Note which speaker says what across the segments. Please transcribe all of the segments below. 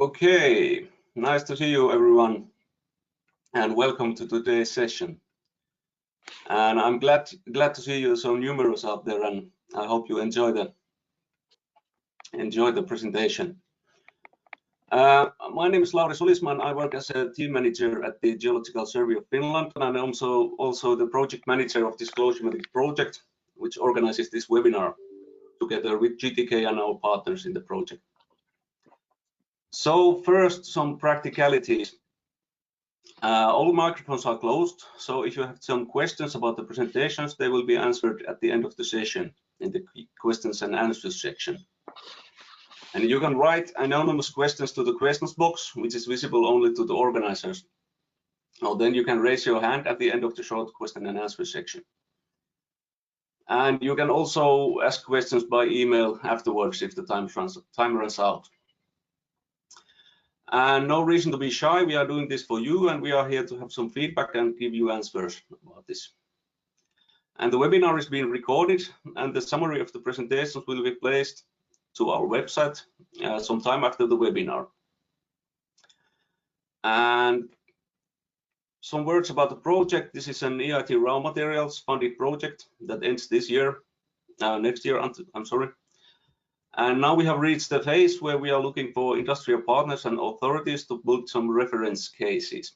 Speaker 1: Okay, nice to see you everyone, and welcome to today's session. And I'm glad to see you so numerous out there, and I hope you enjoy the presentation. My name is Lauri Solisman. I work as a team manager at the Geological Survey of Finland, and I'm also the project manager of this Closurematic project, which organizes this webinar together with GTK and our partners in the project. So first, some practicalities. All microphones are closed, so if you have some questions about the presentations, they will be answered at the end of the session in the questions and answers section. And you can write anonymous questions to the questions box, which is visible only to the organizers. Or then you can raise your hand at the end of the short question and answer section. And you can also ask questions by email afterwards if the time runs out. And no reason to be shy. We are doing this for you, and we are here to have some feedback and give you answers about this. And the webinar is being recorded, and the summary of the presentations will be placed to our website sometime after the webinar. And some words about the project. This is an EIT Raw Materials funded project that ends this year, next year, I'm sorry. And now we have reached the phase where we are looking for industrial partners and authorities to build some reference cases.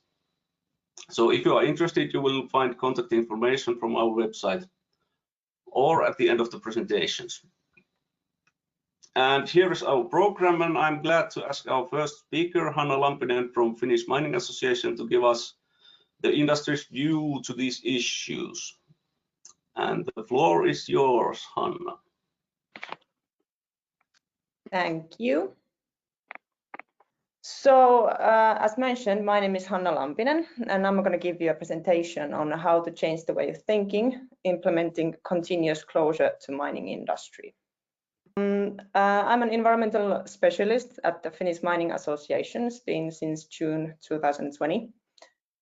Speaker 1: So if you are interested, you will find contact information from our website or at the end of the presentations. And here is our program, and I'm glad to ask our first speaker, Hanna Lampinen from Finnish Mining Association, to give us the industry's view to these issues. And the floor is yours, Hanna.
Speaker 2: Thank you. So, as mentioned, my name is Hanna Lampinen, and I'm going to give you a presentation on how to change the way of thinking, implementing continuous closure to mining industry. I'm an environmental specialist at the Finnish Mining Association, been since June 2020.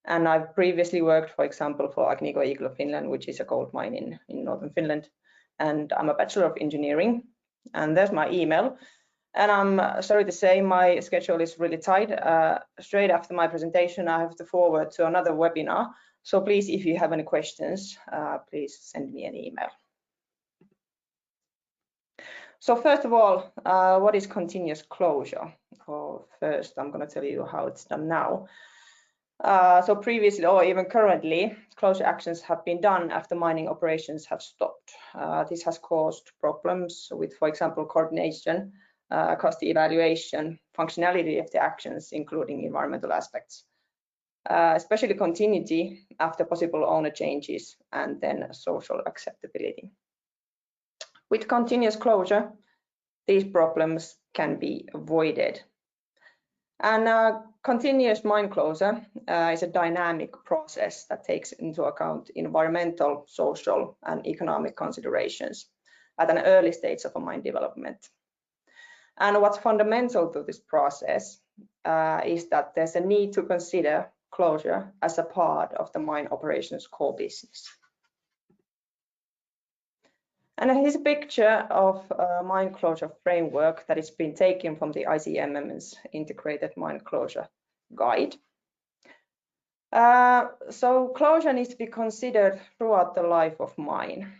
Speaker 2: And I've previously worked, for example, for Agnico Eagle Finland, which is a gold mine in northern Finland. And I'm a Bachelor of Engineering. And there's my email. And I'm sorry to say my schedule is really tight. Straight after my presentation, I have to forward to another webinar. So please, if you have any questions, please send me an email. So first of all, what is continuous closure? First, I'm going to tell you how it's done now. So previously or even currently, closure actions have been done after mining operations have stopped. This has caused problems with, for example, coordination, cost evaluation, functionality of the actions, including environmental aspects, especially continuity after possible owner changes, and then social acceptability. With continuous closure, these problems can be avoided. And continuous mine closure is a dynamic process that takes into account environmental, social, and economic considerations at an early stage of a mine development. And what's fundamental to this process is that there's a need to consider closure as a part of the mine operations core business. And here's a picture of a mine closure framework that has been taken from the ICMM's Integrated Mine Closure Guide. So closure needs to be considered throughout the life of mine.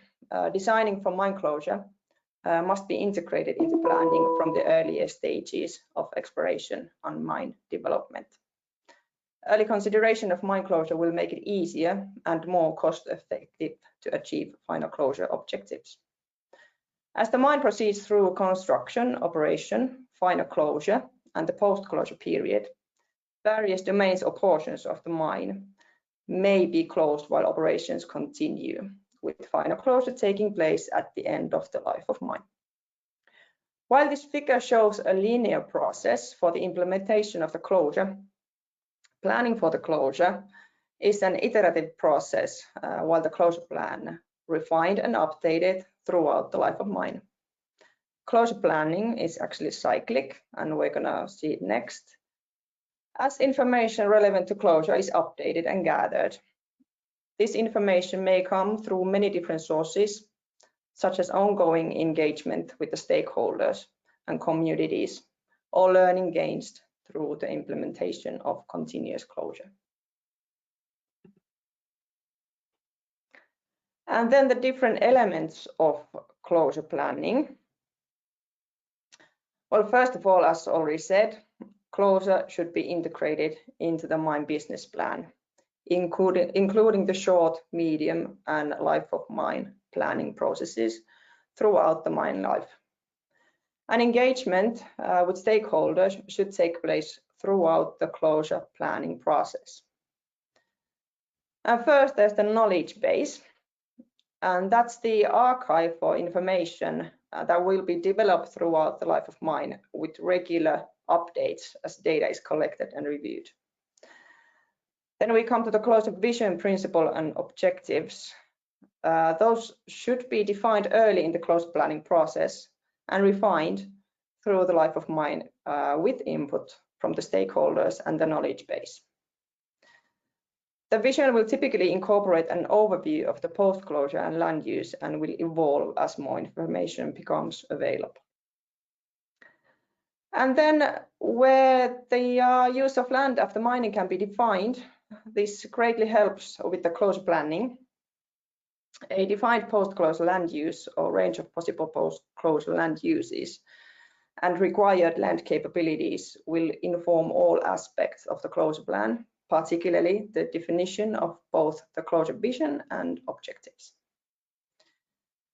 Speaker 2: Designing for mine closure must be integrated into planning from the earliest stages of exploration and mine development. Early consideration of mine closure will make it easier and more cost-effective to achieve final closure objectives. As the mine proceeds through construction, operation, final closure, and the post-closure period, various domains or portions of the mine may be closed while operations continue, with final closure taking place at the end of the life of mine. While this figure shows a linear process for the implementation of the closure, planning for the closure is an iterative process, while the closure plan refined and updated throughout the life of mine. Closure planning is actually cyclic, and we're gonna see it next, as information relevant to closure is updated and gathered. This information may come through many different sources, such as ongoing engagement with the stakeholders and communities, or learning gained through the implementation of continuous closure. And then the different elements of closure planning. Well, first of all, as already said, closure should be integrated into the mine business plan, including the short, medium, and life of mine planning processes throughout the mine life. An engagement with stakeholders should take place throughout the closure planning process. And first, there's the knowledge base, and that's the archive for information that will be developed throughout the life of mine with regular updates as data is collected and reviewed. Then we come to the closure vision, principle, and objectives. Those should be defined early in the closure planning process and refined through the life of mine with input from the stakeholders and the knowledge base. The vision will typically incorporate an overview of the post-closure and land use and will evolve as more information becomes available. And then where the use of land after mining can be defined, this greatly helps with the closure planning. A defined post-closure land use or range of possible post-closure land uses and required land capabilities will inform all aspects of the closure plan, particularly the definition of both the closure vision and objectives.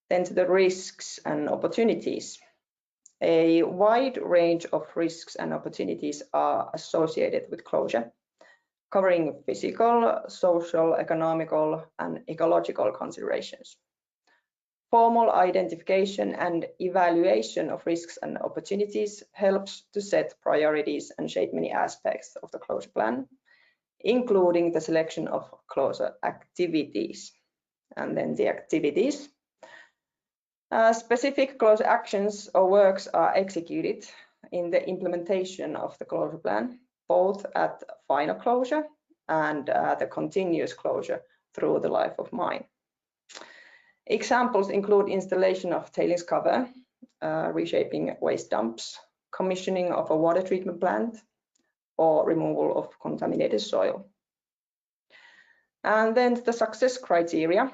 Speaker 2: Then to the risks and opportunities. A wide range of risks and opportunities are associated with closure, covering physical, social, economical, and ecological considerations. Formal identification and evaluation of risks and opportunities helps to set priorities and shape many aspects of the closure plan, including the selection of closure activities. And then the activities. Specific closure actions or works are executed in the implementation of the closure plan, both at final closure and the continuous closure through the life of mine. Examples include installation of tailings cover, reshaping waste dumps, commissioning of a water treatment plant, or removal of contaminated soil. And then the success criteria.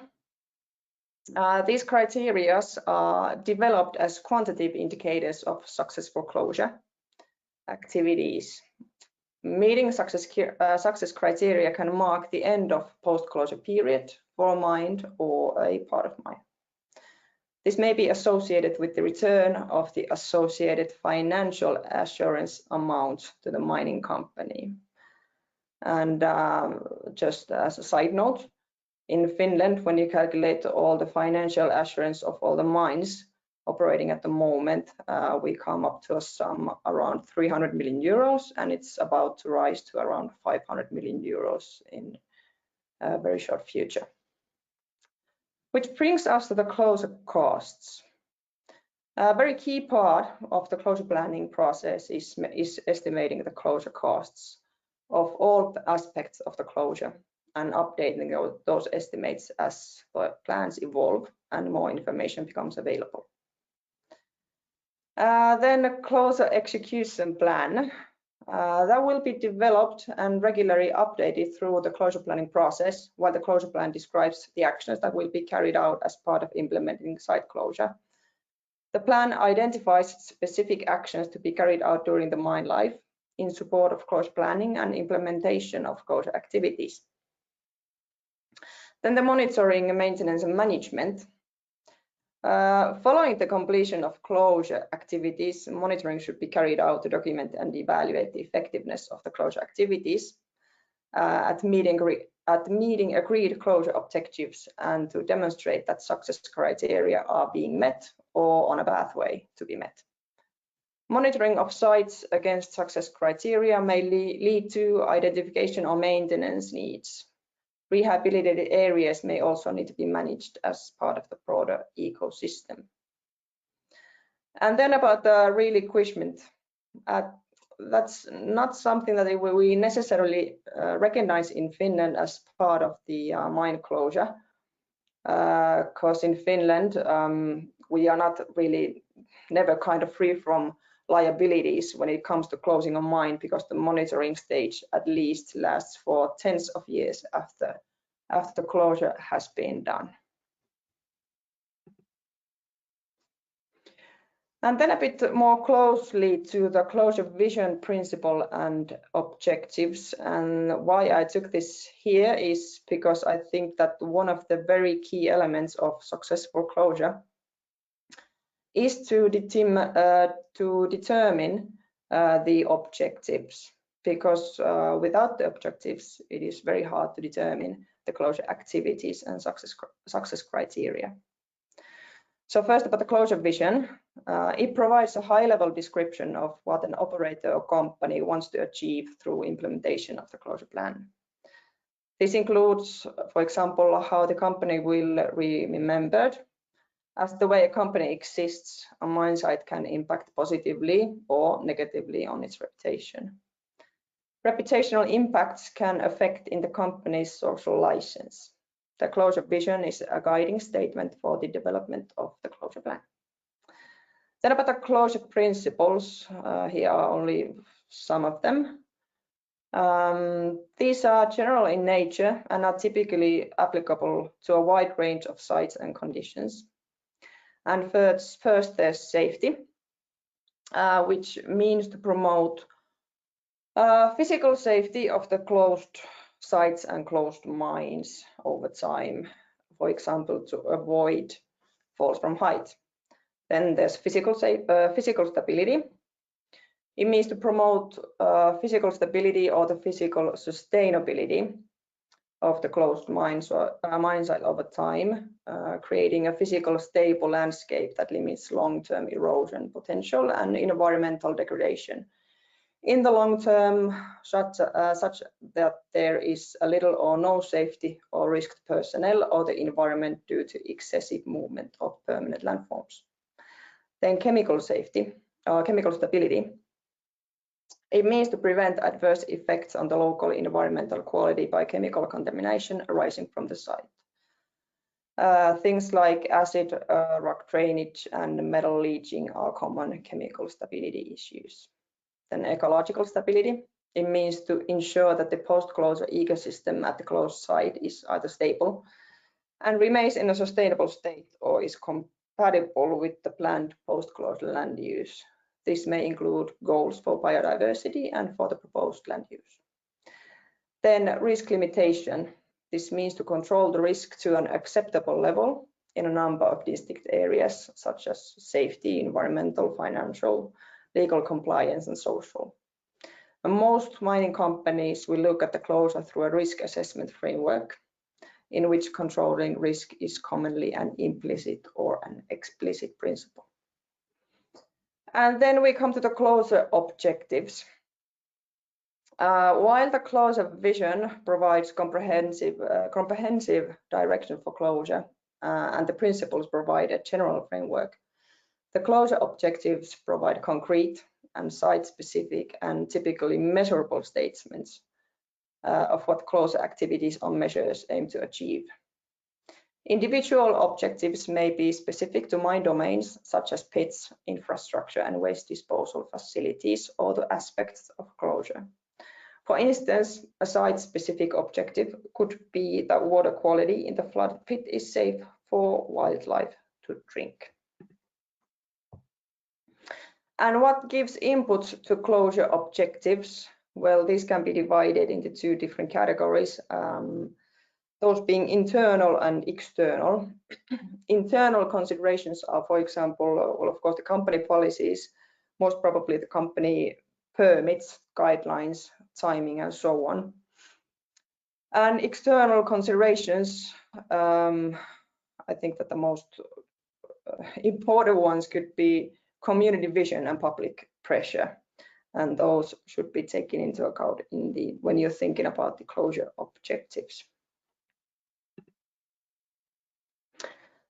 Speaker 2: These criteria are developed as quantitative indicators of successful closure activities. Meeting success criteria can mark the end of post-closure period for a mine or a part of mine. This may be associated with the return of the associated financial assurance amount to the mining company. And just as a side note, in Finland, when you calculate all the financial assurance of all the mines operating at the moment, we come up to a sum around 300 million euros, and it's about to rise to around 500 million euros in a very short future. Which brings us to the closure costs. A very key part of the closure planning process is estimating the closure costs of all aspects of the closure and updating those estimates as the plans evolve and more information becomes available. Then a closure execution plan that will be developed and regularly updated through the closure planning process, while the closure plan describes the actions that will be carried out as part of implementing site closure. The plan identifies specific actions to be carried out during the mine life in support of closure planning and implementation of closure activities. Then the monitoring, maintenance, and management. Following the completion of closure activities, monitoring should be carried out to document and evaluate the effectiveness of the closure activities at meeting agreed closure objectives and to demonstrate that success criteria are being met or on a pathway to be met. Monitoring of sites against success criteria may lead to identification or maintenance needs. Rehabilitated areas may also need to be managed as part of the broader ecosystem. And then about the relinquishment. That's not something that we necessarily recognize in Finland as part of the mine closure, because in Finland we are not really never kind of free from liabilities when it comes to closing a mine, because the monitoring stage at least lasts for tens of years after the closure has been done. And then a bit more closely to the closure vision, principle and objectives. And why I took this here is because I think that one of the very key elements of successful closure is to determine the objectives, because without the objectives, it is very hard to determine the closure activities and success criteria. So first, about the closure vision, it provides a high-level description of what an operator or company wants to achieve through implementation of the closure plan. This includes, for example, how the company will be remembered. As the way a company exists, a mine site can impact positively or negatively on its reputation. Reputational impacts can affect in the company's social license. The closure vision is a guiding statement for the development of the closure plan. Then about the closure principles, here are only some of them. These are general in nature and are typically applicable to a wide range of sites and conditions. And first there's safety, which means to promote physical safety of the closed sites and closed mines over time, for example, to avoid falls from height. Then there's physical stability. It means to promote physical stability or the physical sustainability of the closed mine site over time, creating a physical stable landscape that limits long-term erosion potential and environmental degradation. In the long term, such that there is a little or no safety or risk to personnel or the environment due to excessive movement of permanent landforms. Then chemical safety or chemical stability. It means to prevent adverse effects on the local environmental quality by chemical contamination arising from the site. Things like acid, rock drainage, and metal leaching are common chemical stability issues. Then ecological stability. It means to ensure that the post-closure ecosystem at the closed site is either stable and remains in a sustainable state or is compatible with the planned post-closure land use. This may include goals for biodiversity and for the proposed land use. Then risk limitation. This means to control the risk to an acceptable level in a number of distinct areas, such as safety, environmental, financial, legal compliance, and social. And most mining companies will look at the closure through a risk assessment framework, in which controlling risk is commonly an implicit or an explicit principle. And then we come to the closure objectives. While the closure vision provides comprehensive direction for closure, and the principles provide a general framework, the closure objectives provide concrete and site-specific and typically measurable statements of what closure activities or measures aim to achieve. Individual objectives may be specific to mine domains, such as pits, infrastructure, and waste disposal facilities, or the aspects of closure. For instance, a site-specific objective could be that water quality in the flood pit is safe for wildlife to drink. And what gives input to closure objectives? Well, these can be divided into two different categories, those being internal and external. Internal considerations are, for example, well, of course, the company policies, most probably the company permits, guidelines, timing, and so on. And external considerations, I think that the most important ones could be community vision and public pressure, and those should be taken into account when you're thinking about the closure objectives.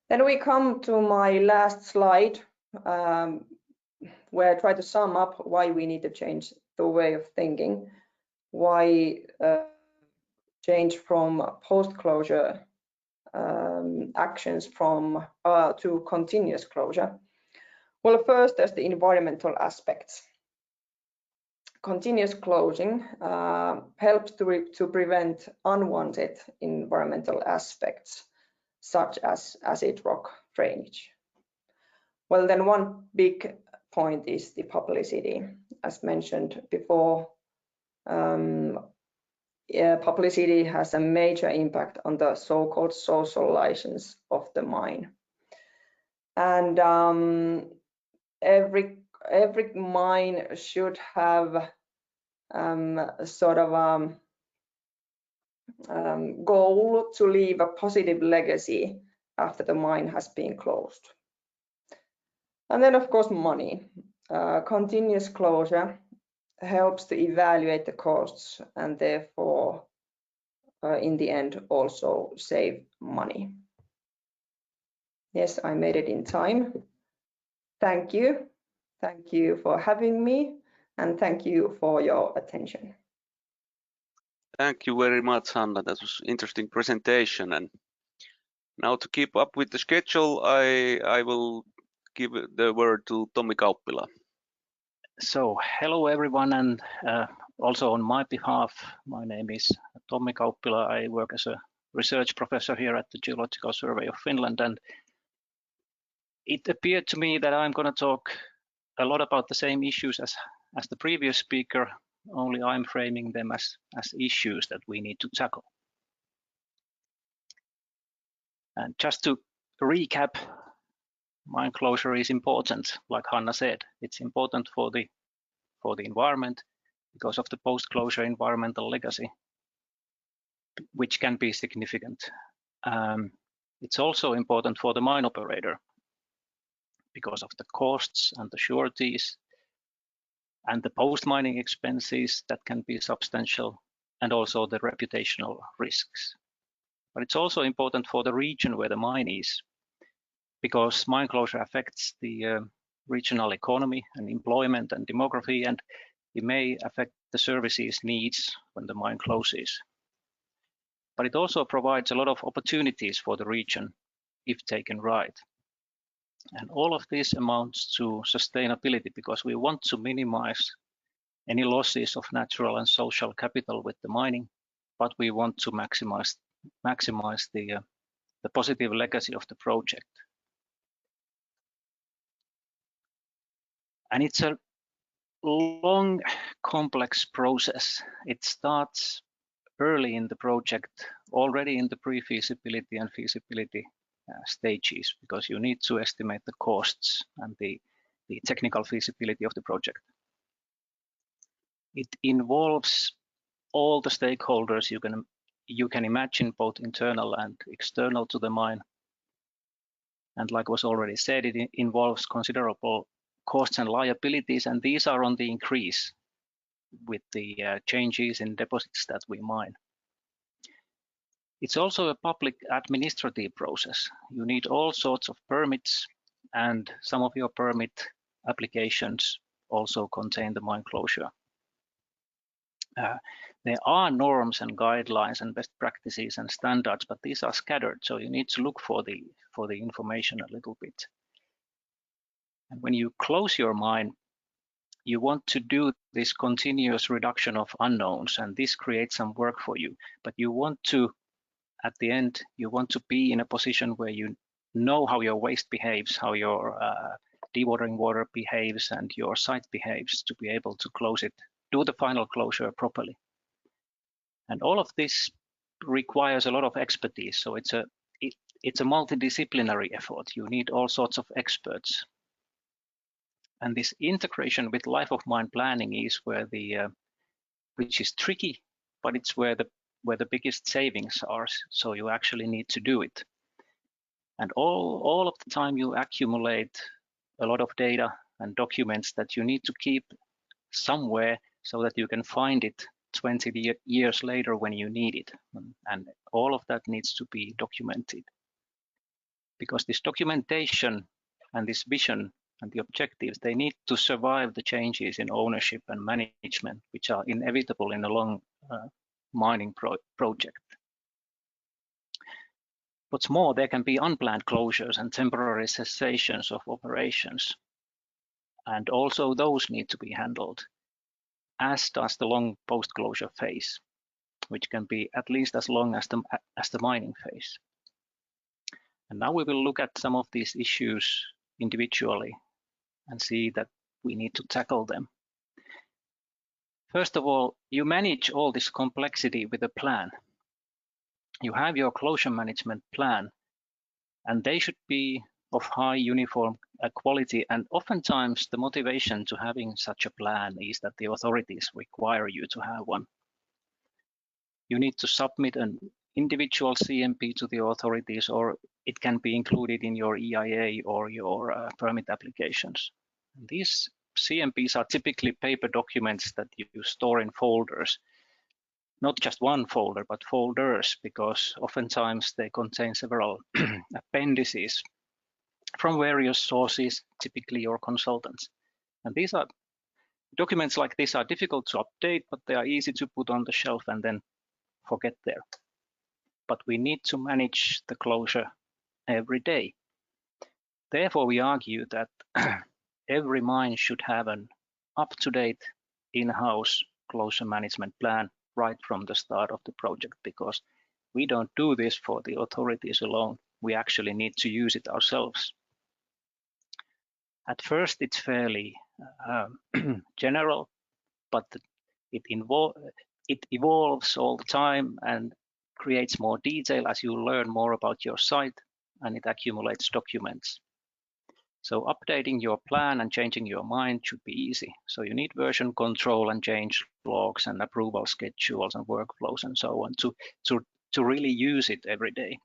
Speaker 2: Then we come to my last slide, where I try to sum up why we need to change the way of thinking, why change from post-closure actions to continuous closure. Well, first, there's the environmental aspects. Continuous closing helps to prevent unwanted environmental aspects, such as acid rock drainage. Well, then one big point is the publicity. As mentioned before, publicity has a major impact on the so-called social license of the mine. And every mine should have sort of goal to leave a positive legacy after the mine has been closed. And then, of course, money. Continuous closure helps to evaluate the costs and therefore, in the end, also save money. Yes, I made it in time. Thank you. Thank you for having me, and thank you for your attention.
Speaker 1: Thank you very much, Hanna. That was an interesting presentation. And now to keep up with the schedule, I will give the word to Tommi Kauppila.
Speaker 3: So hello everyone, and also on my behalf, my name is Tommi Kauppila. I work as a research professor here at the Geological Survey of Finland, and it appeared to me that I'm going to talk a lot about the same issues as the previous speaker, only I'm framing them as issues that we need to tackle. And just to recap, mine closure is important, like Hanna said. It's important for the environment because of the post-closure environmental legacy, which can be significant. It's also important for the mine operator because of the costs and the sureties and the post-mining expenses that can be substantial, and also the reputational risks. But it's also important for the region where the mine is, because mine closure affects the regional economy and employment and demography, and it may affect the services needs when the mine closes. But it also provides a lot of opportunities for the region if taken right. And all of this amounts to sustainability because we want to minimize any losses of natural and social capital with the mining, but we want to maximize the positive legacy of the project. And it's a long, complex process. It starts early in the project, already in the pre-feasibility and feasibility stages, because you need to estimate the costs and the technical feasibility of the project. It involves all the stakeholders you can imagine, both internal and external to the mine. And like was already said, it involves considerable costs and liabilities, and these are on the increase with the changes in deposits that we mine. It's also a public administrative process. You need all sorts of permits, and some of your permit applications also contain the mine closure. There are norms and guidelines and best practices and standards, but these are scattered, so you need to look for the information a little bit. And when you close your mine, you want to do this continuous reduction of unknowns, and this creates some work for you. But you want to, at the end, you want to be in a position where you know how your waste behaves, how your dewatering water behaves, and your site behaves to be able to close it, do the final closure properly. And all of this requires a lot of expertise. So it's a multidisciplinary effort. You need all sorts of experts. And this integration with life of mine planning is where which is tricky, but it's where the biggest savings are. So you actually need to do it. And all of the time you accumulate a lot of data and documents that you need to keep somewhere so that you can find it 20 years later when you need it. And all of that needs to be documented. Because this documentation and this vision and the objectives, they need to survive the changes in ownership and management, which are inevitable in a long mining project. What's more, there can be unplanned closures and temporary cessations of operations. And also those need to be handled, as does the long post-closure phase, which can be at least as long as the mining phase. And now we will look at some of these issues individually and see that we need to tackle them. First of all, you manage all this complexity with a plan. You have your closure management plan, and they should be of high uniform quality. And oftentimes the motivation to having such a plan is that the authorities require you to have one. You need to submit an individual CMP to the authorities, or it can be included in your EIA or your permit applications. These CMPs are typically paper documents that you store in folders, not just one folder, but folders, because oftentimes they contain several appendices from various sources, typically your consultants. And these are documents like this are difficult to update, but they are easy to put on the shelf and then forget there. But we need to manage the closure every day. Therefore, we argue that every mine should have an up-to-date in-house closure management plan right from the start of the project, because we don't do this for the authorities alone. We actually need to use it ourselves. At first, it's fairly general, but it evolves all the time and creates more detail as you learn more about your site, and it accumulates documents. So updating your plan and changing your mind should be easy. So you need version control and change logs and approval schedules and workflows and so on to really use it every day.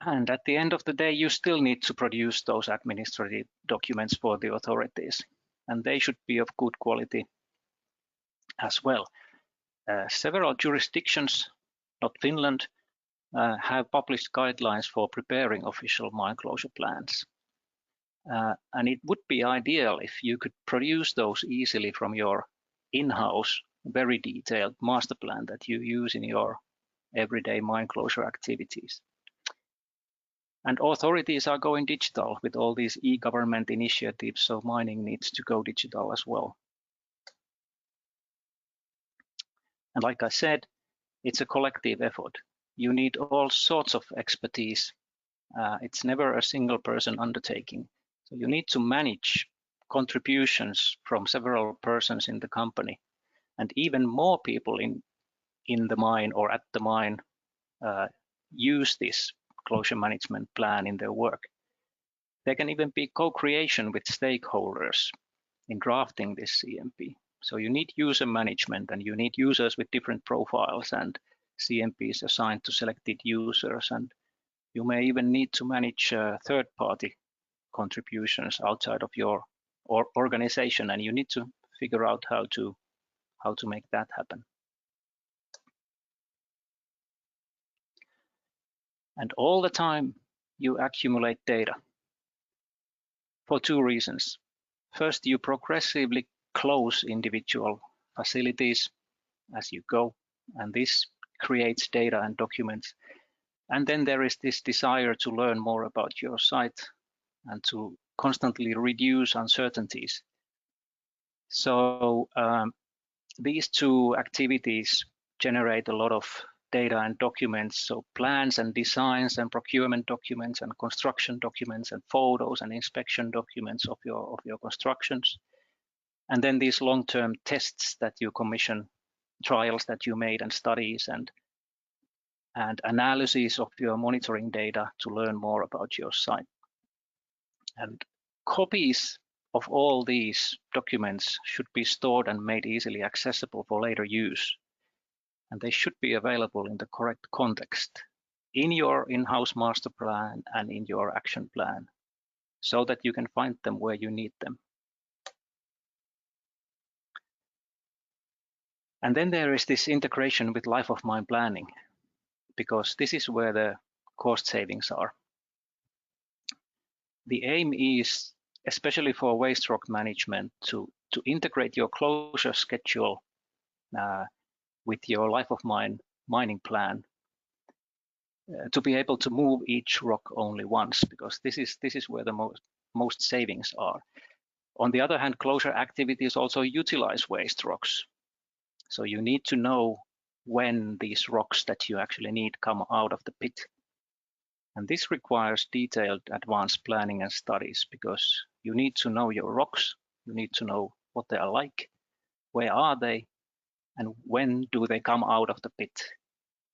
Speaker 3: And at the end of the day, you still need to produce those administrative documents for the authorities, and they should be of good quality as well. Several jurisdictions, not Finland, have published guidelines for preparing official mine closure plans. And it would be ideal if you could produce those easily from your in-house, very detailed master plan that you use in your everyday mine closure activities. And authorities are going digital with all these e-government initiatives, so mining needs to go digital as well. And like I said, it's a collective effort. You need all sorts of expertise. It's never a single person undertaking. So you need to manage contributions from several persons in the company, and even more people in the mine or at the mine use this closure management plan in their work. There can even be co-creation with stakeholders in drafting this CMP. So you need user management, and you need users with different profiles and CMPs assigned to selected users, and you may even need to manage third-party contributions outside of your organization, and you need to figure out how to make that happen. And all the time you accumulate data for two reasons. First, you progressively close individual facilities as you go, and this creates data and documents. And then there is this desire to learn more about your site and to constantly reduce uncertainties. So these two activities generate a lot of data and documents, so plans and designs and procurement documents and construction documents and photos and inspection documents of your constructions. And then these long-term tests that you commission, trials that you made, and studies and analysis of your monitoring data to learn more about your site. And copies of all these documents should be stored and made easily accessible for later use. And they should be available in the correct context in your in-house master plan and in your action plan, so that you can find them where you need them. And then there is this integration with life of mine planning, because this is where the cost savings are. The aim is, especially for waste rock management, to integrate your closure schedule with your life of mine mining plan, to be able to move each rock only once, because this is where the most savings are. On the other hand, closure activities also utilize waste rocks. So you need to know when these rocks that you actually need come out of the pit. And this requires detailed advanced planning and studies, because you need to know your rocks, you need to know what they are like, where are they, and when do they come out of the pit.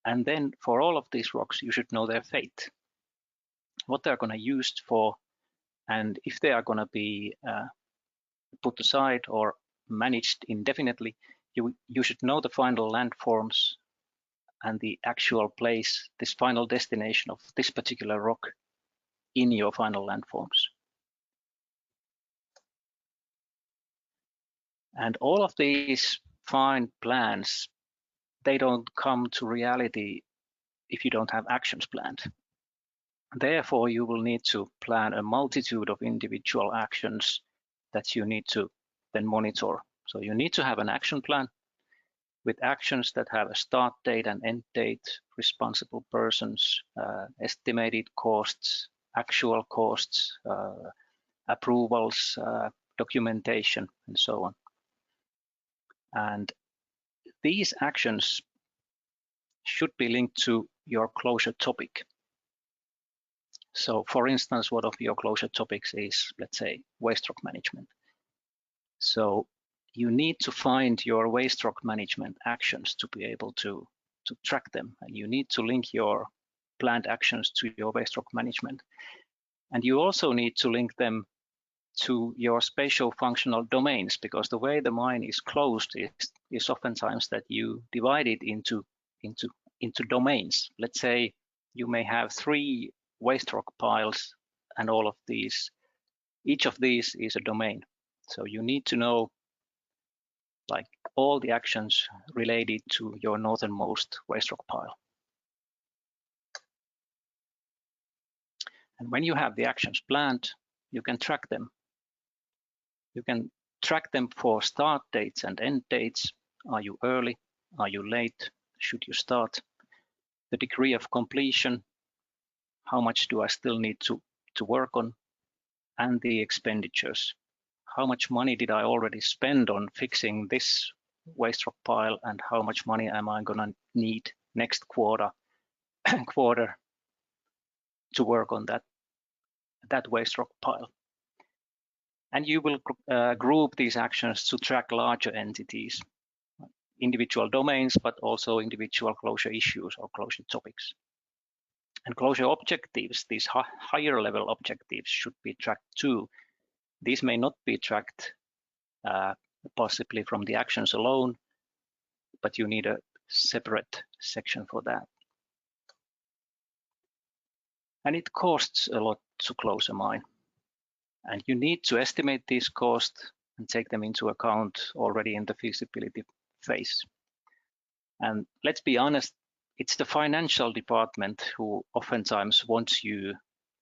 Speaker 3: And then for all of these rocks, you should know their fate, what they're going to be used for, and if they are going to be put aside or managed indefinitely, you should know the final landforms and the actual place, this final destination of this particular rock in your final landforms. And all of these fine plans, they don't come to reality if you don't have actions planned. Therefore, you will need to plan a multitude of individual actions that you need to then monitor. So you need to have an action plan with actions that have a start date and end date, responsible persons, estimated costs, actual costs, approvals, documentation, and so on. And these actions should be linked to your closure topic. So for instance, one of your closure topics is, let's say, waste rock management. So you need to find your waste rock management actions to be able to track them. And you need to link your planned actions to your waste rock management. And you also need to link them to your spatial functional domains, because the way the mine is closed is oftentimes that you divide it into domains. Let's say you may have 3 waste rock piles, and all of these, each of these is a domain. So you need to know like all the actions related to your northernmost waste rock pile. And when you have the actions planned, you can track them. You can track them for start dates and end dates. Are you early? Are you late? Should you start? The degree of completion. How much do I still need to work on? And the expenditures. How much money did I already spend on fixing this waste rock pile, and how much money am I going to need next quarter to work on that waste rock pile. And you will group these actions to track larger entities, individual domains, but also individual closure issues or closure topics. And closure objectives, these higher level objectives, should be tracked too. These may not be tracked possibly from the actions alone, but you need a separate section for that. And it costs a lot to close a mine. And you need to estimate these costs and take them into account already in the feasibility phase. And let's be honest, it's the financial department who oftentimes wants you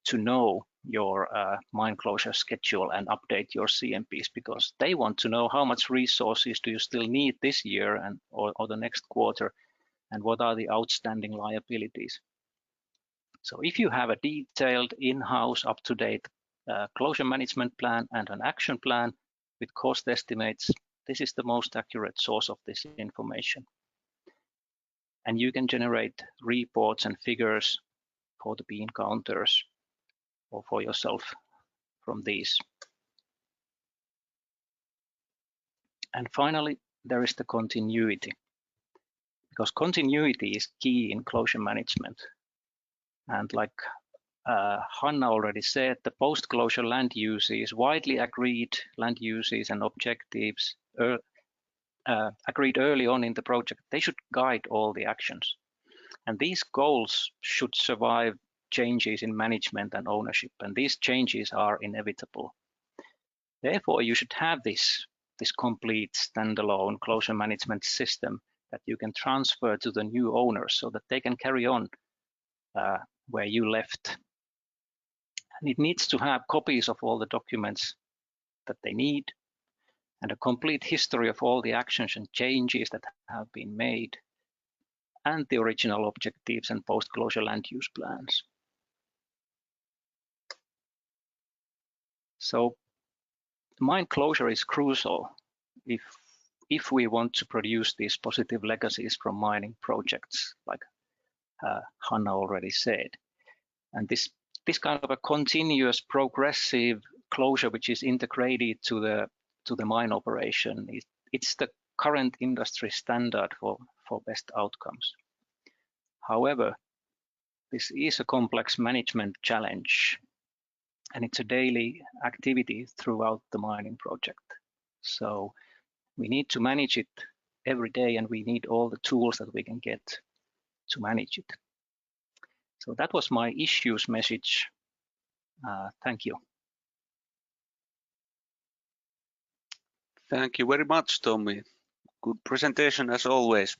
Speaker 3: to know your mine closure schedule and update your CMPs, because they want to know how much resources do you still need this year and or the next quarter, and what are the outstanding liabilities. So if you have a detailed in-house up-to-date closure management plan and an action plan with cost estimates, this is the most accurate source of this information. And you can generate reports and figures for the bean counters or for yourself from these. And finally, there is the continuity, because continuity is key in closure management. And like Hanna already said, the post-closure land uses, widely agreed land uses and objectives agreed early on in the project, they should guide all the actions. And these goals should survive changes in management and ownership, and these changes are inevitable. Therefore, you should have this complete standalone closure management system that you can transfer to the new owners so that they can carry on where you left. And it needs to have copies of all the documents that they need, and a complete history of all the actions and changes that have been made, and the original objectives and post-closure land use plans. So mine closure is crucial if we want to produce these positive legacies from mining projects, like Hanna already said. And this kind of a continuous progressive closure, which is integrated to the mine operation, it's the current industry standard for best outcomes. However, this is a complex management challenge, and it's a daily activity throughout the mining project. So we need to manage it every day, and we need all the tools that we can get to manage it. So that was my issues message. Thank you.
Speaker 1: Thank you very much, Tommi. Good presentation as always.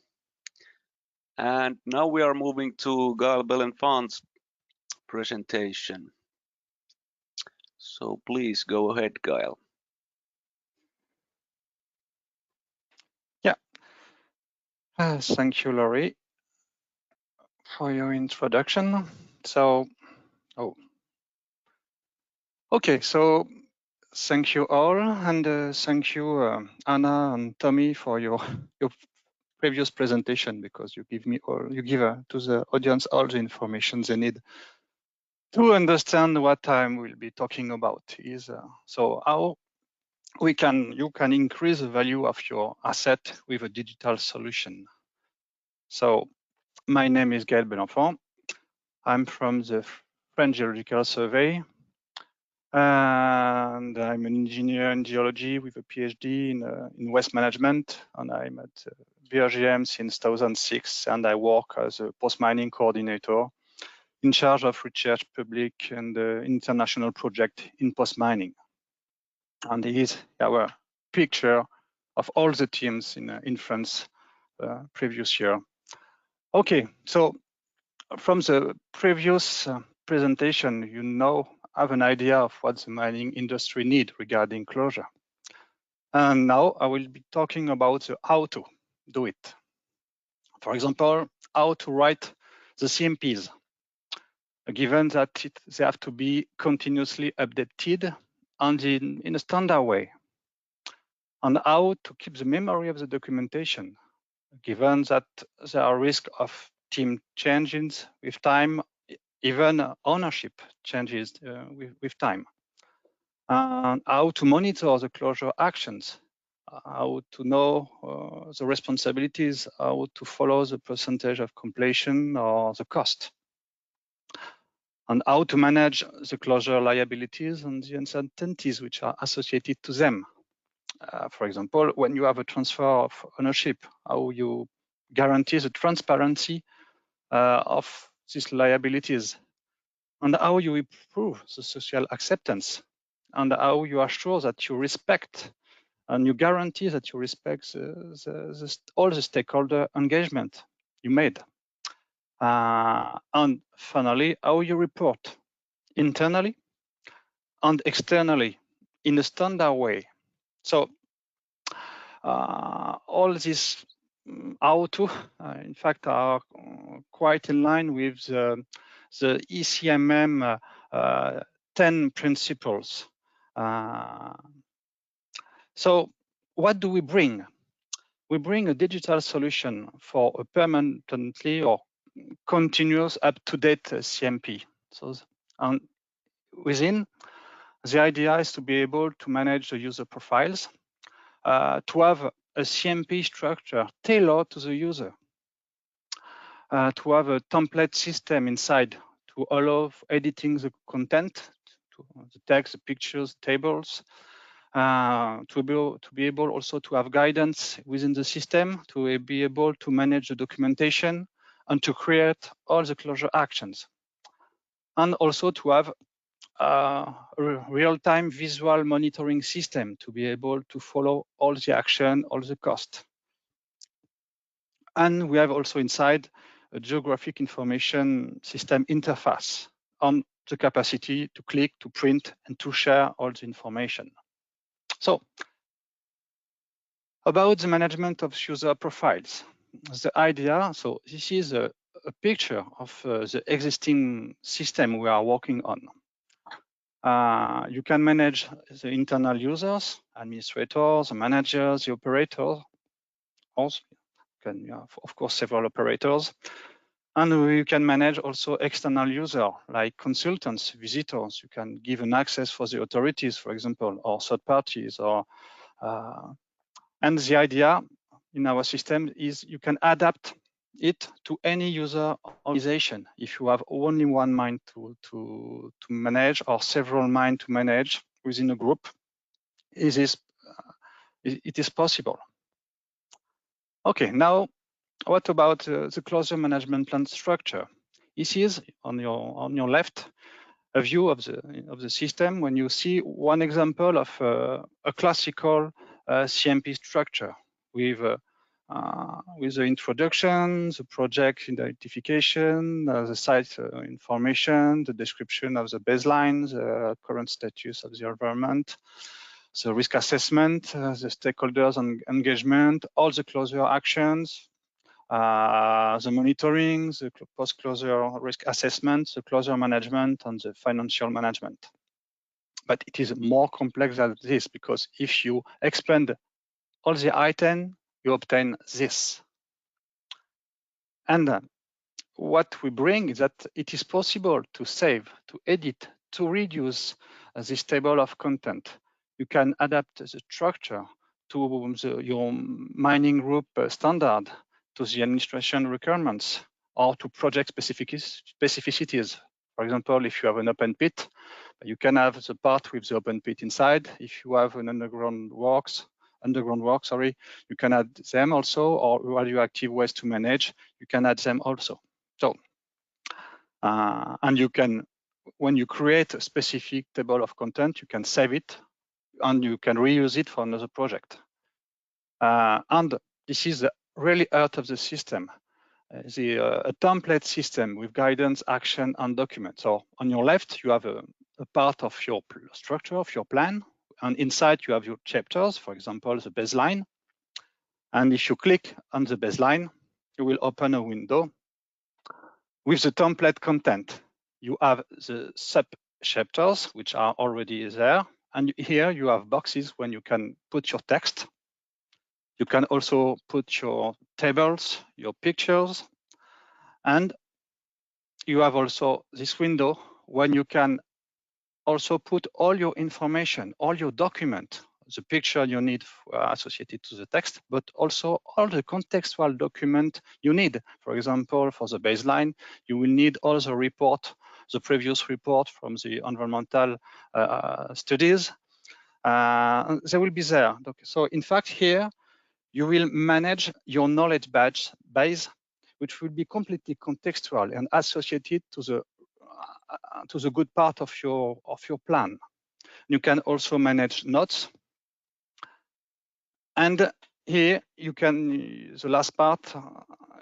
Speaker 1: And now we are moving to Gaël Bellenfant's presentation. So please go ahead, Gaël.
Speaker 4: Yeah. Thank you, Laurie, for your introduction. So, okay, so thank you all, and thank you, Hanna and Tommi, for your previous presentation, because you give to the audience all the information they need to understand what I will be talking about. So how you can increase the value of your asset with a digital solution. So my name is Gaël Bellenfant. I'm from the French Geological Survey, and I'm an engineer in geology with a PhD in waste management, and I'm at BRGM since 2006, and I work as a post-mining coordinator in charge of research, public and international project in post-mining. And here's our picture of all the teams in France previous year. Okay, so from the previous presentation, you now have an idea of what the mining industry need regarding closure. And now I will be talking about how to do it. For example, how to write the CMPs, given that they have to be continuously updated and in a standard way. And how to keep the memory of the documentation, given that there are risks of team changes with time, even ownership changes with time. And how to monitor the closure actions, how to know the responsibilities, how to follow the percentage of completion or the cost, and how to manage the closure liabilities and the uncertainties which are associated to them. For example, when you have a transfer of ownership, how you guarantee the transparency of these liabilities, and how you improve the social acceptance, and how you are sure that you respect and you guarantee that you respect all the stakeholder engagement you made. And finally, how you report internally and externally in a standard way. So all these how to, in fact, are quite in line with the ECMM 10 principles. So what do we bring? We bring a digital solution for a permanently or continuous up-to-date CMP. So, and within, the idea is to be able to manage the user profiles, to have a CMP structure tailored to the user, to have a template system inside to allow editing the content, the text, the pictures, tables, to be able also to have guidance within the system, to be able to manage the documentation and to create all the closure actions. And also to have a real-time visual monitoring system to be able to follow all the action, all the cost. And we have also inside a geographic information system interface on the capacity to click, to print, and to share all the information. So, about the management of user profiles, the idea, so this is a picture of the existing system we are working on. You can manage the internal users, administrators, the managers, the operators. Also, you can have, of course, several operators. And you can manage also external users like consultants, visitors. You can give an access for the authorities, for example, or third parties. And the idea in our system is you can adapt it to any user organization. If you have only one mine to manage or several mines to manage within a group, it is possible. Okay, now what about the closure management plan structure? This is on your left a view of the system when you see one example of a classical CMP structure with the introduction, the project identification, the site information, the description of the baseline, the current status of the environment, the risk assessment, the stakeholders engagement, all the closure actions, the monitoring, the post-closure risk assessment, the closure management, and the financial management. But it is more complex than this, because if you expand all the items, you obtain this. And what we bring is that it is possible to save, to edit, to reduce this table of content. You can adapt the structure to your mining group standard, to the administration requirements, or to project specificities. For example, if you have an open pit, you can have the part with the open pit inside. If you have an underground works, you can add them also, or radioactive waste to manage, you can add them also. So, and you can, when you create a specific table of content, you can save it and you can reuse it for another project. And this is the really heart of the system, a template system with guidance, action, and document. So on your left, you have a part of your structure, of your plan, and inside you have your chapters, for example, the baseline. And if you click on the baseline, you will open a window with the template content. You have the sub-chapters, which are already there. And here you have boxes when you can put your text. You can also put your tables, your pictures. And you have also this window when you can also put all your information, all your document, the picture you need associated to the text, but also all the contextual document you need. For example, for the baseline, you will need all the report, the previous report from the environmental studies. They will be there. So in fact, here, you will manage your knowledge base, which will be completely contextual and associated to the good part of your plan. You can also manage notes. And here you can, the last part,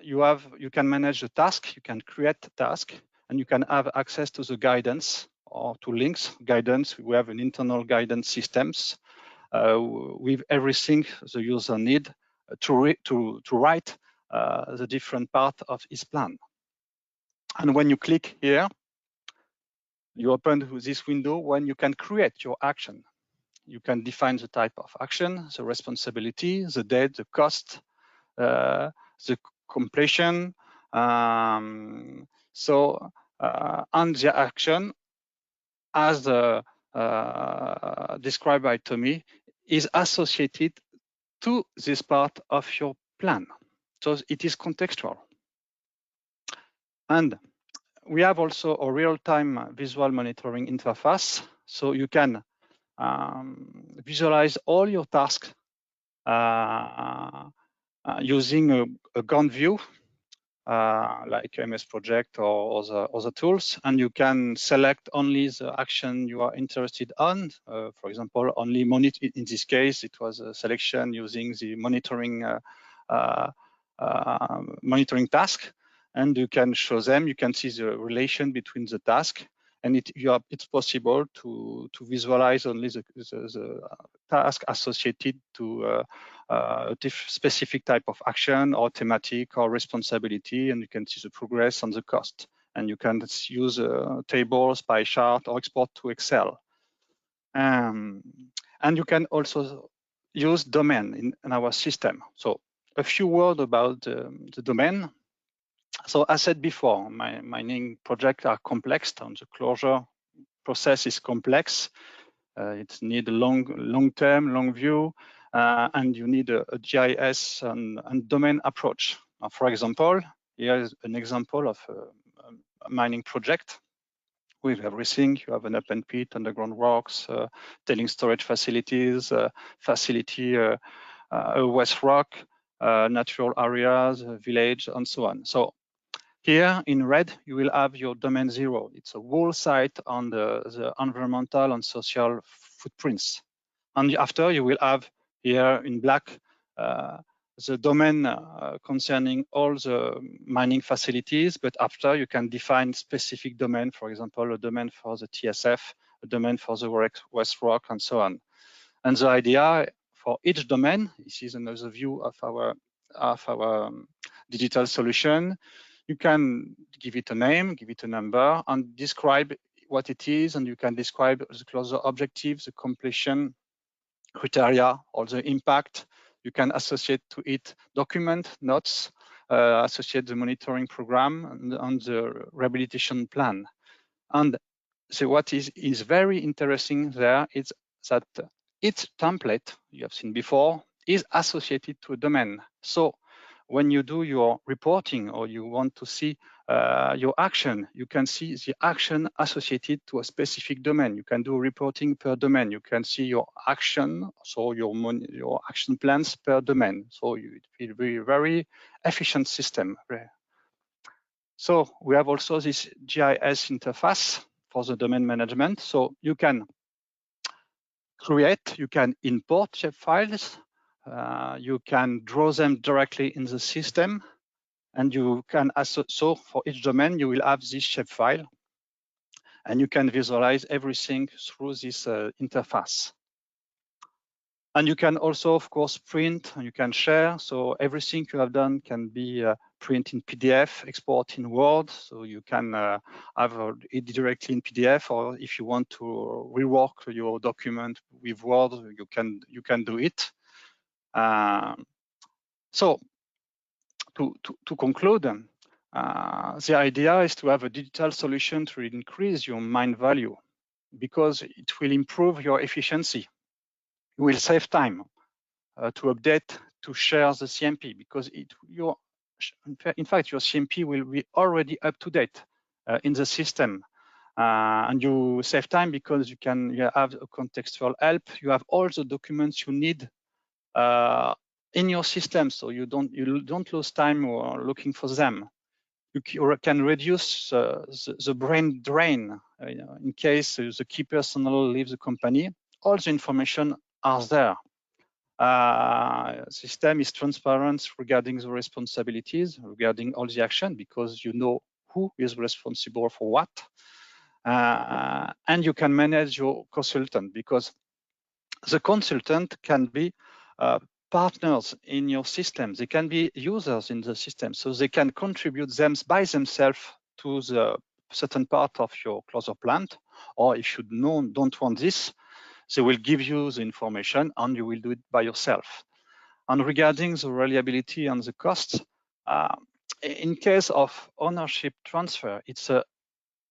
Speaker 4: you can manage the task, you can create task, and you can have access to the guidance or to links. Guidance, we have an internal guidance systems with everything the user need to write the different part of his plan. And when you click here, you open this window when you can create your action. You can define the type of action, the responsibility, the date, the cost, the completion. And the action, as described by Tommi, is associated to this part of your plan. So it is contextual. And we have also a real-time visual monitoring interface. So you can visualize all your tasks using a Gantt view, like MS Project or other tools, and you can select only the action you are interested on. For example, only monitor. In this case, it was a selection using the monitoring task, and you can show them. You can see the relation between the task, and it's possible to visualize only the task associated to a specific type of action or thematic or responsibility, and you can see the progress and the cost. And you can use tables, pie chart, or export to Excel. And you can also use domain in our system. So a few words about the domain. So as said before, mining projects are complex, and the closure process is complex. It needs a long-term, long view, and you need a GIS and domain approach. Now, for example, here is an example of a mining project with everything. You have an open pit, underground works, tailing storage facilities, waste rock, natural areas, village, and so on. So here in red, you will have your domain 0. It's a whole site on the environmental and social footprints. And after, you will have here in black the domain concerning all the mining facilities, but after you can define specific domain, for example, a domain for the TSF, a domain for the waste rock, and so on. And the idea for each domain, this is another view of our digital solution. You can give it a name, give it a number, and describe what it is, and you can describe the closure objectives, the completion criteria, or the impact. You can associate to it document, notes, associate the monitoring program and the rehabilitation plan. And so what is very interesting there is that each template you have seen before is associated to a domain. So when you do your reporting or you want to see your action, you can see the action associated to a specific domain. You can do reporting per domain. You can see your action, so your action plans per domain. So it will be a very efficient system. So we have also this GIS interface for the domain management. So you can create, you can import shape files, you can draw them directly in the system, and you can also, so for each domain, you will have this shapefile, and you can visualize everything through this interface. And you can also, of course, print, and you can share. So everything you have done can be print in PDF, export in Word. So you can have it directly in PDF, or if you want to rework your document with Word, you can do it. So to conclude, the idea is to have a digital solution to increase your mine value, because it will improve your efficiency. You will save time to update, to share the CMP, because in fact, your CMP will be already up to date in the system. And you save time because you have a contextual help. You have all the documents you need in your system, so you don't lose time or looking for them. You can reduce the brain drain in case the key personnel leaves the company. All the information are there. System is transparent regarding the responsibilities, regarding all the action, because you know who is responsible for what. And you can manage your consultant, because the consultant can be partners in your system. They can be users in the system, so they can contribute by themselves to the certain part of your closure plant. Or if you don't want this, they will give you the information and you will do it by yourself. And regarding the reliability and the costs, in case of ownership transfer, it's a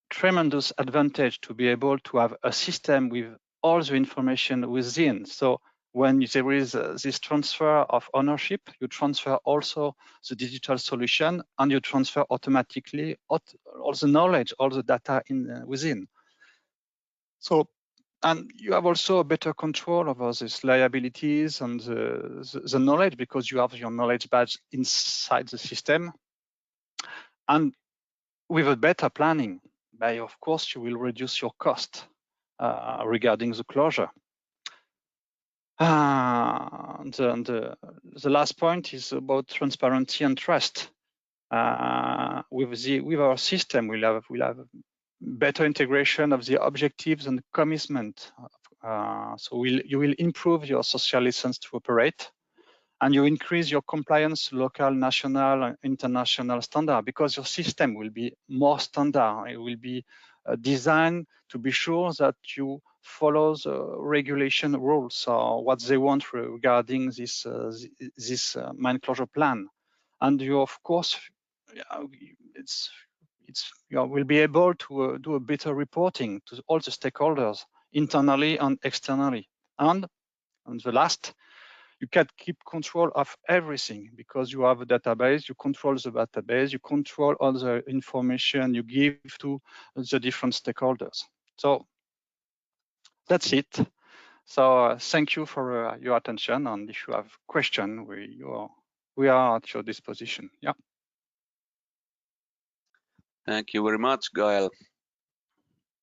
Speaker 4: tremendous advantage to be able to have a system with all the information within. So when there is this transfer of ownership, you transfer also the digital solution, and you transfer automatically all the knowledge, all the data within. So, and you have also a better control over these liabilities and the knowledge, because you have your knowledge badge inside the system. And with a better planning, of course, you will reduce your cost regarding the closure. The last point is about transparency and trust. With our system, we'll have better integration of the objectives and commitment. So you will improve your social license to operate, and you increase your compliance local, national, and international standard, because your system will be more standard. It will be designed to be sure that you follows regulation rules or what they want regarding this mine closure plan. And you, of course, you will be able to do a better reporting to all the stakeholders, internally and externally. And the last, you can keep control of everything because you have a database, you control the database, you control all the information you give to the different stakeholders. So that's it. So thank you for your attention, and if you have questions, we are at your disposition. Yeah.
Speaker 1: Thank you very much, Gaël.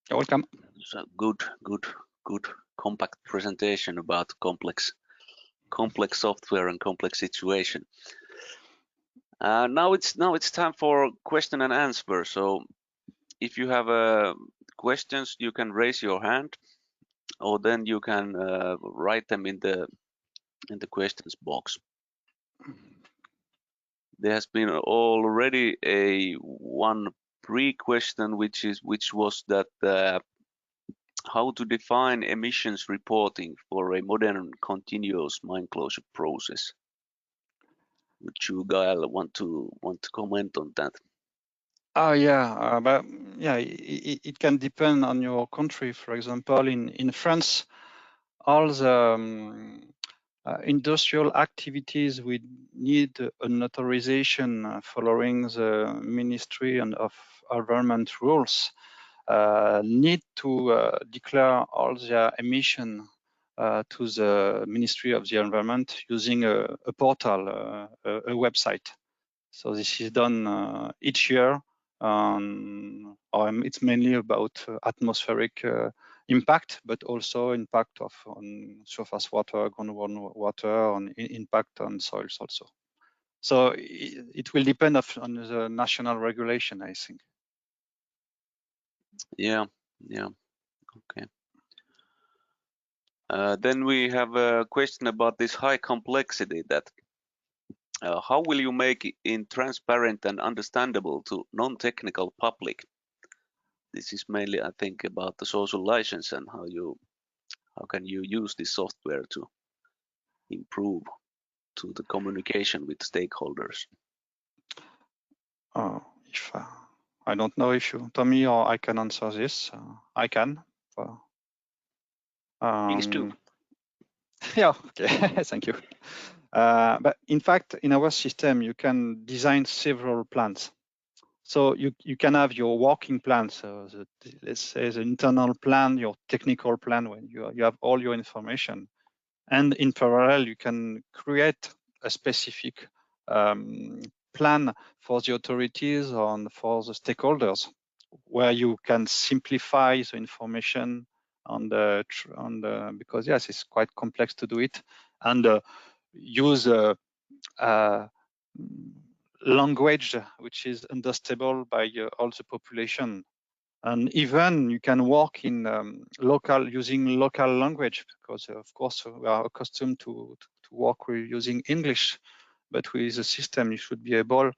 Speaker 4: You're welcome.
Speaker 1: So good compact presentation about complex software and complex situation. Now it's time for question and answer. So if you have questions, you can raise your hand, or then you can write them in the questions box. There has been already one pre-question, which was that how to define emissions reporting for a modern continuous mine closure process. Would you, Gaël, want to comment on that?
Speaker 4: But yeah, it can depend on your country. For example, in France, all the industrial activities we need an authorization following the Ministry of Environment rules. Need to declare all their emission to the Ministry of the Environment using a portal, a website. So this is done each year. It's mainly about atmospheric impact, but also impact on surface water, groundwater water, and impact on soils also. So it will depend on the national regulation, I think.
Speaker 1: Yeah. Okay. Then we have a question about this high complexity. That how will you make it transparent and understandable to non-technical public? This is mainly, I think, about the social license and how can you use this software to improve to the communication with stakeholders.
Speaker 4: I don't know if you, Tommi, or I can answer this. I can.
Speaker 3: Please do.
Speaker 4: Yeah, okay, thank you. But in fact, in our system, you can design several plans. So you can have your working plan, so let's say the internal plan, your technical plan, when you have all your information. And in parallel, you can create a specific plan for the authorities and for the stakeholders, where you can simplify the information because yes, it's quite complex to do it, and use language which is understandable by all the population. And even you can work in using local language, because of course we are accustomed to work with using English, but with the system you should be able.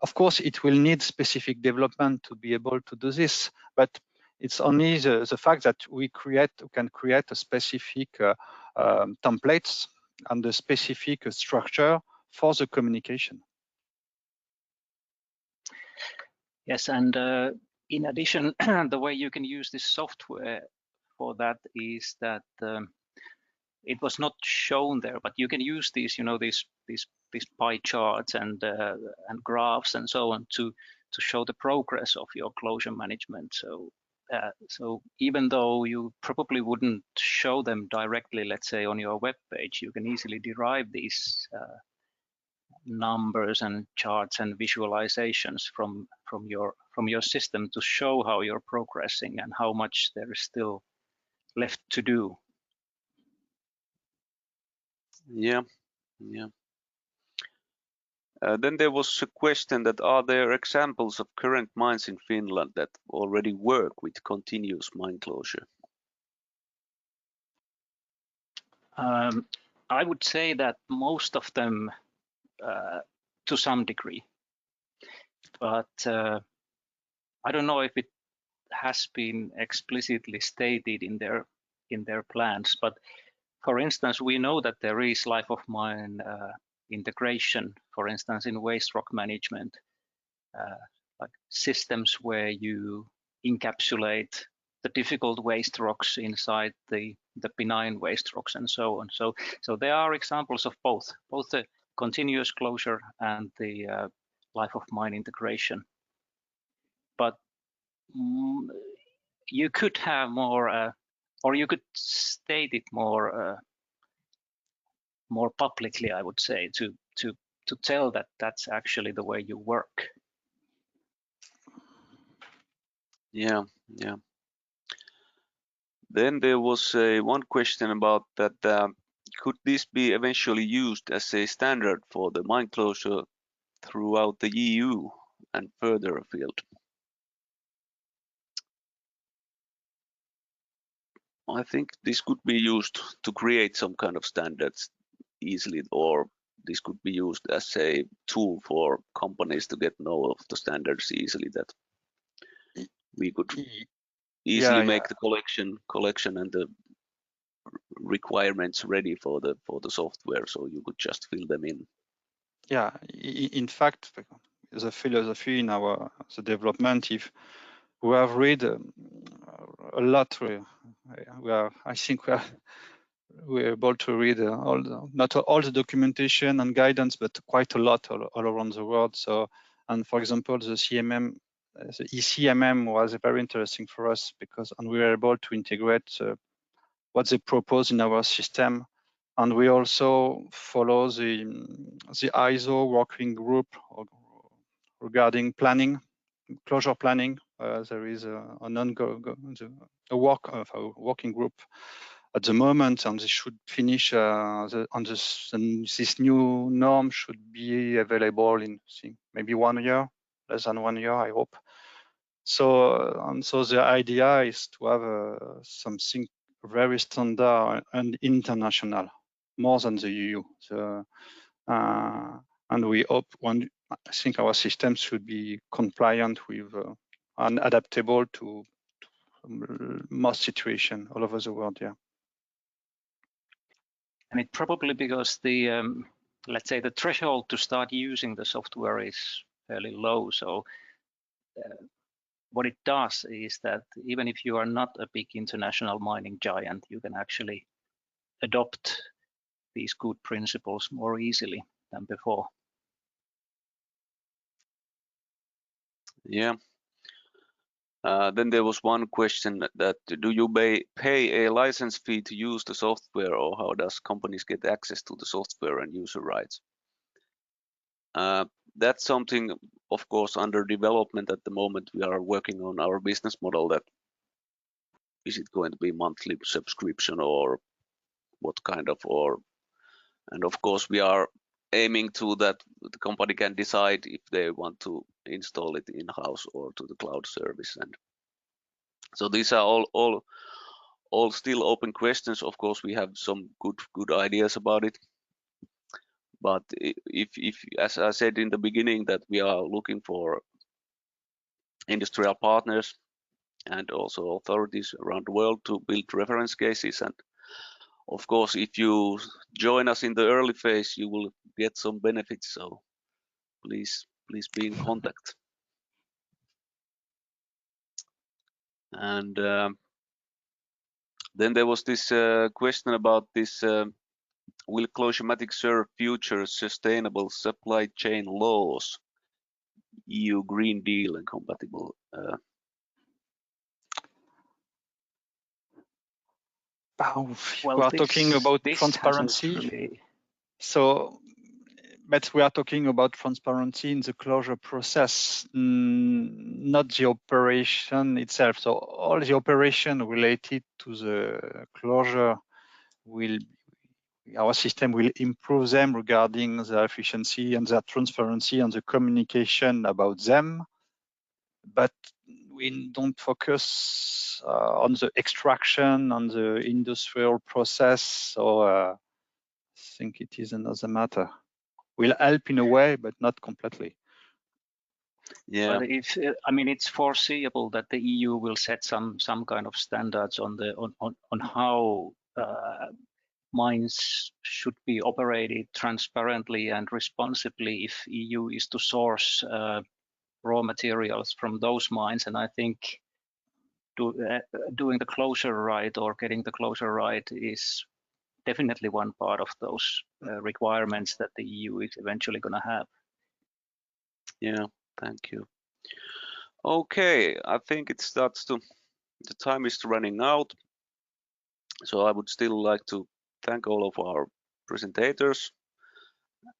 Speaker 4: Of course, it will need specific development to be able to do this, but it's only the fact that we can create a specific templates and a specific structure for the communication.
Speaker 3: Yes, and in addition, the way you can use this software for that is that it was not shown there, but you can use these, these pie charts and graphs and so on to show the progress of your closure management. So even though you probably wouldn't show them directly, let's say on your web page, you can easily derive these numbers and charts and visualizations from your system to show how you're progressing and how much there is still left to do.
Speaker 1: Yeah. Then there was a question that are there examples of current mines in Finland that already work with continuous mine closure?
Speaker 3: I would say that most of them to some degree, but I don't know if it has been explicitly stated in their in their plans. But for instance, we know that there is life of mine integration, for instance, in waste rock management, like systems where you encapsulate the difficult waste rocks inside the benign waste rocks and so on. So there are examples of both the continuous closure and the life of mine integration. But you could have more, or you could state it more publicly, I would say, to tell that that's actually the way you work.
Speaker 1: Yeah. Then there was one question about that. Could this be eventually used as a standard for the mine closure throughout the EU and further afield? I think this could be used to create some kind of standards easily, or this could be used as a tool for companies to get know of the standards easily, that we could easily make the collection and the requirements ready for the software, so you could just fill them in.
Speaker 4: Yeah, in fact, the philosophy in the development, if we have read a lot, I think we're able to read not all the documentation and guidance, but quite a lot all around the world. So, and for example, the CMM, the ECMM was very interesting for us because, and we were able to integrate what they propose in our system. And we also follow the ISO working group regarding planning, closure planning. There is a working group at the moment, and they should finish this new norm should be available in maybe 1 year, less than 1 year, I hope. So the idea is to have something very standard and international, more than the EU. So, and we hope I think our system should be compliant with and adaptable to most situations all over the world. Yeah.
Speaker 3: And it probably because the let's say the threshold to start using the software is fairly low. So what it does is that even if you are not a big international mining giant, you can actually adopt these good principles more easily than before.
Speaker 1: Yeah. Then there was one question that do you pay a license fee to use the software, or how does companies get access to the software and user rights? That's something, of course, under development at the moment. We are working on our business model. That is it going to be monthly subscription or what kind of, and of course we are aiming to that the company can decide if they want to install it in-house or to the cloud service. And so these are all still open questions. Of course, we have some good ideas about it. But if as I said in the beginning, that we are looking for industrial partners and also authorities around the world to build reference cases. And of course, if you join us in the early phase, you will get some benefits. So please be in contact. And then there was this question about this, will Closurematic serve future sustainable supply chain laws, EU Green Deal and compatible?
Speaker 3: Well,
Speaker 4: we are talking about transparency.
Speaker 3: Really...
Speaker 4: So, but we are talking about transparency in the closure process, not the operation itself. So all the operation related to the closure our system will improve them regarding the efficiency and the transparency and the communication about them. But we don't focus on the extraction, on the industrial process. So I think it is another matter. Will help in a way, but not completely.
Speaker 1: Yeah.
Speaker 3: But if I mean, it's foreseeable that the EU will set some kind of standards on how mines should be operated transparently and responsibly if EU is to source raw materials from those mines. And I think doing the closure right or getting the closure right is definitely one part of those requirements that the EU is eventually going to have.
Speaker 1: Yeah, thank you. Okay, I think it starts to, the time is running out. So I would still like to thank all of our presentators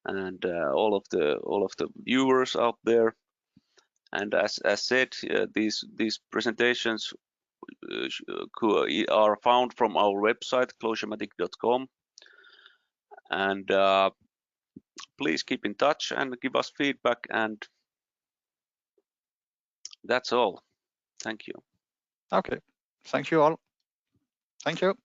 Speaker 1: and all of the viewers out there. And as said, these presentations are found from our website closurematic.com. And please keep in touch and give us feedback. And that's all. Thank you.
Speaker 4: Okay. Thank you all. Thank you.